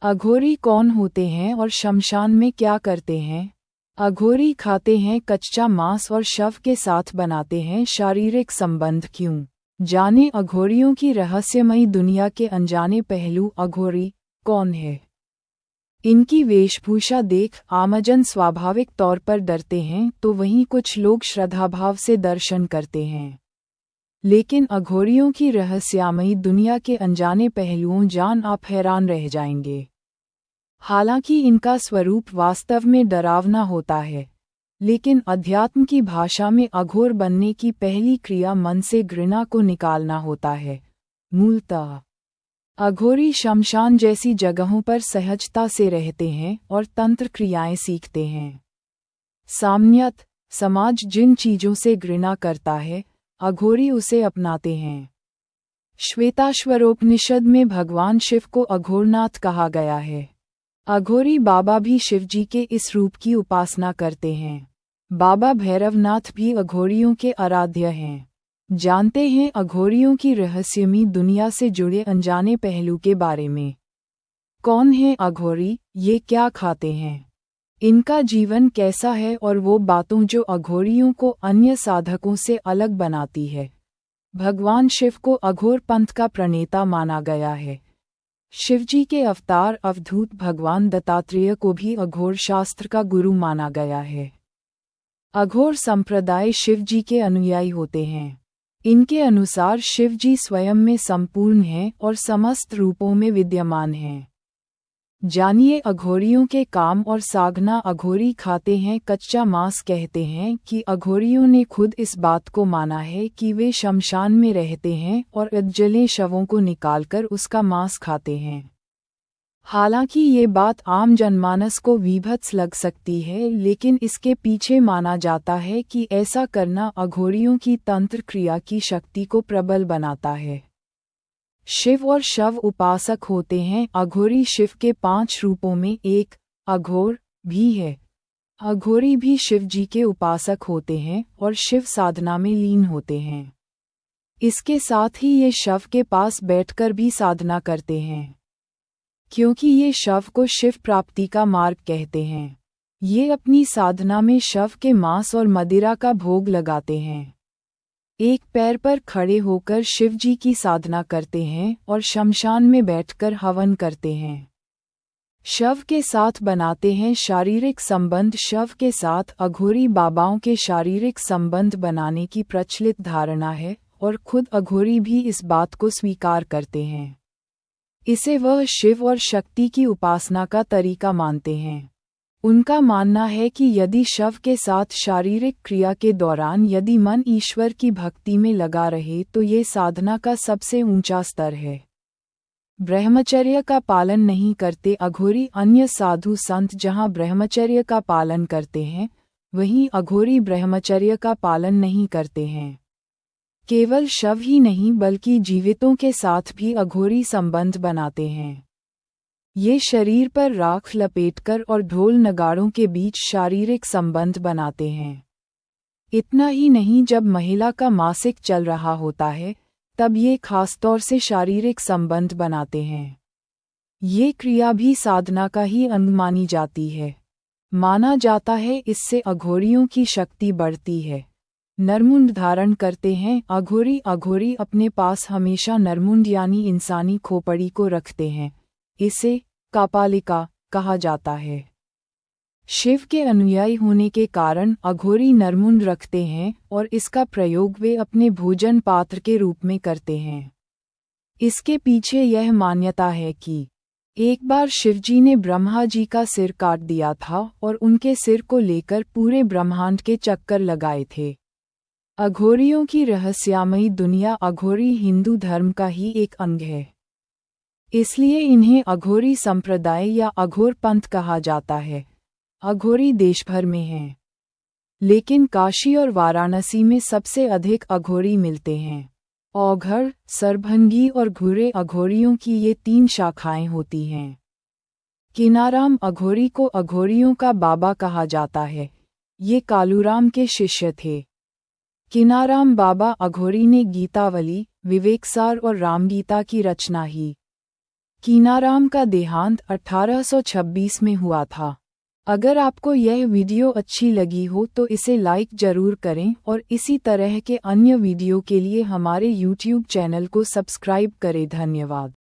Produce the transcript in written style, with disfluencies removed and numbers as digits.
अघोरी कौन होते हैं और शमशान में क्या करते हैं? अघोरी खाते हैं कच्चा मांस और शव के साथ बनाते हैं शारीरिक संबंध। क्यों? जाने अघोरियों की रहस्यमयी दुनिया के अनजाने पहलू। अघोरी कौन है? इनकी वेशभूषा देख आमजन स्वाभाविक तौर पर डरते हैं, तो वहीं कुछ लोग श्रद्धाभाव से दर्शन करते हैं। लेकिन अघोरियों की रहस्यमयी दुनिया के अनजाने पहलुओं जान आप हैरान रह जाएंगे। हालांकि इनका स्वरूप वास्तव में डरावना होता है, लेकिन अध्यात्म की भाषा में अघोर बनने की पहली क्रिया मन से घृणा को निकालना होता है। मूलतः अघोरी शमशान जैसी जगहों पर सहजता से रहते हैं और तंत्र क्रियाएं सीखते हैं। साम्यत समाज जिन चीजों से घृणा करता है, अघोरी उसे अपनाते हैं। श्वेताश्वरोपनिषद में भगवान शिव को अघोरनाथ कहा गया है। अघोरी बाबा भी शिवजी के इस रूप की उपासना करते हैं। बाबा भैरवनाथ भी अघोरियों के आराध्य हैं। जानते हैं अघोरियों की रहस्यमयी दुनिया से जुड़े अनजाने पहलू के बारे में। कौन है अघोरी? ये क्या खाते हैं? इनका जीवन कैसा है और वो बातों जो अघोरियों को अन्य साधकों से अलग बनाती है। भगवान शिव को अघोर पंथ का प्रणेता माना गया है। शिवजी के अवतार अवधूत भगवान दत्तात्रेय को भी अघोर शास्त्र का गुरु माना गया है। अघोर संप्रदाय शिवजी के अनुयायी होते हैं। इनके अनुसार शिवजी स्वयं में संपूर्ण हैं और समस्त रूपों में विद्यमान हैं। जानिए अघोरियों के काम और साधना। अघोरी खाते हैं कच्चा मांस। कहते हैं कि अघोरियों ने खुद इस बात को माना है कि वे शमशान में रहते हैं और जले शवों को निकालकर उसका मांस खाते हैं। हालांकि ये बात आम जनमानस को विभत्स लग सकती है, लेकिन इसके पीछे माना जाता है कि ऐसा करना अघोरियों की तंत्र क्रिया की शक्ति को प्रबल बनाता है। शिव और शव उपासक होते हैं। अघोरी शिव के 5 रूपों में एक अघोर भी है। अघोरी भी शिवजी के उपासक होते हैं और शिव साधना में लीन होते हैं। इसके साथ ही ये शव के पास बैठकर भी साधना करते हैं, क्योंकि ये शव को शिव प्राप्ति का मार्ग कहते हैं। ये अपनी साधना में शव के मांस और मदिरा का भोग लगाते हैं। एक पैर पर खड़े होकर शिवजी की साधना करते हैं और शमशान में बैठकर हवन करते हैं। शव के साथ बनाते हैं शारीरिक संबंध। शव के साथ अघोरी बाबाओं के शारीरिक संबंध बनाने की प्रचलित धारणा है और खुद अघोरी भी इस बात को स्वीकार करते हैं। इसे वह शिव और शक्ति की उपासना का तरीका मानते हैं। उनका मानना है कि यदि शव के साथ शारीरिक क्रिया के दौरान यदि मन ईश्वर की भक्ति में लगा रहे तो ये साधना का सबसे ऊंचा स्तर है। ब्रह्मचर्य का पालन नहीं करते अघोरी। अन्य साधु संत जहाँ ब्रह्मचर्य का पालन करते हैं, वहीं अघोरी ब्रह्मचर्य का पालन नहीं करते हैं। केवल शव ही नहीं बल्कि जीवितों के साथ भी अघोरी संबंध बनाते हैं। ये शरीर पर राख लपेटकर और ढोल नगाड़ों के बीच शारीरिक संबंध बनाते हैं। इतना ही नहीं, जब महिला का मासिक चल रहा होता है तब ये खासतौर से शारीरिक संबंध बनाते हैं। ये क्रिया भी साधना का ही अंग मानी जाती है। माना जाता है इससे अघोरियों की शक्ति बढ़ती है। नरमुंड धारण करते हैं अघोरी। अघोरी अपने पास हमेशा नरमुंड यानी इंसानी खोपड़ी को रखते हैं। इसे कापालिका कहा जाता है। शिव के अनुयायी होने के कारण अघोरी नरमुंड रखते हैं और इसका प्रयोग वे अपने भोजन पात्र के रूप में करते हैं। इसके पीछे यह मान्यता है कि एक बार शिवजी ने ब्रह्मा जी का सिर काट दिया था और उनके सिर को लेकर पूरे ब्रह्मांड के चक्कर लगाए थे। अघोरियों की रहस्यमयी दुनिया। अघोरी हिंदू धर्म का ही एक अंग है, इसलिए इन्हें अघोरी संप्रदाय या अघोर पंथ कहा जाता है। अघोरी देश भर में हैं, लेकिन काशी और वाराणसी में सबसे अधिक अघोरी मिलते हैं। औघड़, सरभंगी और घुरे अघोरियों की ये 3 शाखाएं होती हैं। किनाराम अघोरी को अघोरियों का बाबा कहा जाता है। ये कालूराम के शिष्य थे। किनाराम बाबा अघोरी ने गीतावली, विवेकसार और रामगीता की रचना ही कीनाराम का देहांत 1826 में हुआ था। अगर आपको यह वीडियो अच्छी लगी हो तो इसे लाइक जरूर करें और इसी तरह के अन्य वीडियो के लिए हमारे YouTube चैनल को सब्सक्राइब करें। धन्यवाद।